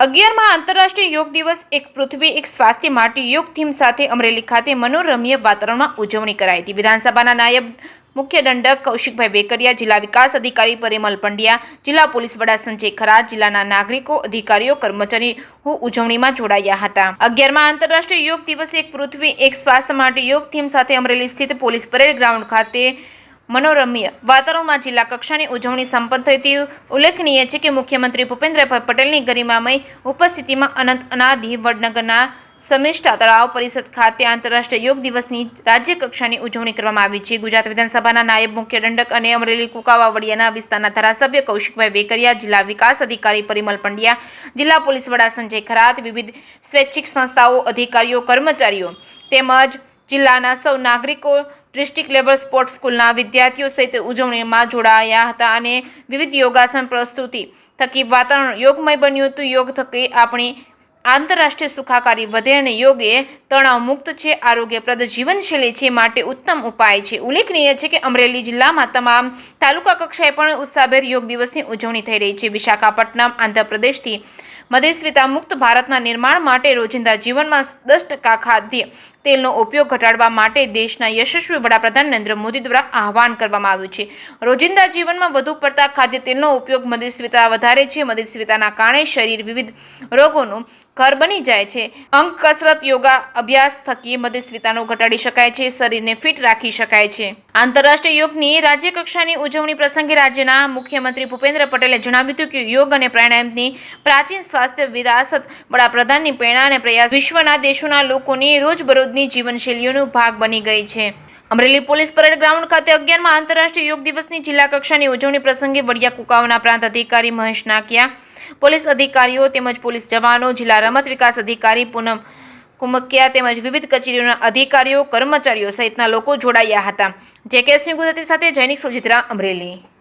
11મા આંતરરાષ્ટ્રીય યોગ દિવસ એક પૃથ્વી એક સ્વાસ્થ્ય માટે યોગ થીમ સાથે અમરેલી ખાતે મનોરમ્ય વાતાવરણમાં ઉજવણી કરાઈ હતી। વિધાનસભાના નાયબ મુખ્ય દંડક કૌશિકભાઈ વેકરિયા, જિલ્લા વિકાસ અધિકારી પરિમલ પંડ્યા, જિલ્લા પોલીસ વડા સંજય ખરાત, જિલ્લાના નાગરિકો, અધિકારીઓ, કર્મચારીઓ ઉજવણીમાં જોડાયા હતા। 11મા આંતરરાષ્ટ્રીય યોગ દિવસ એક પૃથ્વી એક સ્વાસ્થ્ય માટે યોગ થીમ સાથે અમરેલી સ્થિત પોલીસ પરેડ ગ્રાઉન્ડ ખાતે મનોરમ્ય વાતાવરણમાં જિલ્લા કક્ષાની ઉજવણી સંપન્ન થઈ હતી। ઉલ્લેખનીય છે કે મુખ્યમંત્રી ભૂપેન્દ્રભાઈ પટેલની ગરિમામય ઉપસ્થિતિમાં અનંત અનાદિ વડનગરના સમિષ્ઠા તળાવ પરિષદ ખાતે આંતરરાષ્ટ્રીય યોગ દિવસની રાજ્ય કક્ષાની ઉજવણી કરવામાં આવી છે। ગુજરાત વિધાનસભાના નાયબ મુખ્ય દંડક અને અમરેલી કુકાવાવડિયાના વિસ્તારના ધારાસભ્ય કૌશિકભાઈ વેકરિયા, જિલ્લા વિકાસ અધિકારી પરિમલ પંડ્યા, જિલ્લા પોલીસ વડા સંજય ખરાત, વિવિધ સ્વૈચ્છિક સંસ્થાઓ, અધિકારીઓ, કર્મચારીઓ તેમજ જિલ્લાના સૌ નાગરિકો, ડિસ્ટ્રિક્ટ લેવલ સ્પોર્ટ્સ સ્કૂલના વિદ્યાર્થીઓ સહિત ઉજવણીમાં જોડાયા હતા અને વિવિધ યોગાસન પ્રસ્તુતિ થકી વાતાવરણ યોગમય બન્યું હતું। યોગ થકી આપણી આંતરરાષ્ટ્રીય સુખાકારી વધે અને યોગ એ તણાવ મુક્ત છે, આરોગ્યપ્રદ જીવનશૈલી છે, માટે ઉત્તમ ઉપાય છે। ઉલ્લેખનીય છે કે અમરેલી જિલ્લામાં તમામ તાલુકા કક્ષાએ પણ ઉત્સાહભેર યોગ દિવસની ઉજવણી થઈ રહી છે। વિશાખાપટ્ટનમ, આંધ્રપ્રદેશથી મધેસ્વીતા મુક્ત ભારતના નિર્માણ માટે રોજિંદા જીવનમાં 10% ખાદ્ય તેલનો ઉપયોગ ઘટાડવા માટે દેશના યશસ્વી વડાપ્રધાન નરેન્દ્ર મોદી દ્વારા આહવાન કરવામાં આવ્યું છે। રોજિંદા જીવનમાં વધુ પડતા ખાદ્ય તેલનો ઉપયોગ મધેસ્વીતા વધારે છે। મધેસ્વીતાના કારણે શરીર વિવિધ રોગોનું ઘર બની જાય છે। અંગ કસરત, યોગા અભ્યાસ થકી મધેસ્વીતાનો ઘટાડી શકાય છે, શરીરને ફિટ રાખી શકાય છે। આંતરરાષ્ટ્રીય યોગની રાજ્ય કક્ષાની ઉજવણી પ્રસંગે રાજ્યના મુખ્યમંત્રી ભૂપેન્દ્ર પટેલે જણાવ્યું હતું કે યોગ અને પ્રાણાયામની પ્રાચીન સ્વાસ્થ્ય વિરાસત વડાપ્રધાનની પ્રેરણા અને પ્રયાસ વિશ્વના દેશોના લોકોની રોજબરોજની જીવનશૈલીઓનો ભાગ બની ગઈ છે। અમરેલી પોલીસ પરેડ ગ્રાઉન્ડ ખાતે 11મા આંતરરાષ્ટ્રીય યોગ દિવસની જિલ્લા કક્ષાની ઉજવણી પ્રસંગે વડિયા કુકાવાના પ્રાંત અધિકારી મહેશ નાકિયા, પોલીસ અધિકારીઓ તેમજ પોલીસ જવાનો, જિલ્લા રમત વિકાસ અધિકારી પૂનમ કુમકિયા તેમજ વિવિધ કચેરીઓના અધિકારીઓ, કર્મચારીઓ સહિતના લોકો જોડાયા હતા। જે કે સિંહ ગુજરાતી સાથે જૈનિક સુજીત્રા, અમરેલી।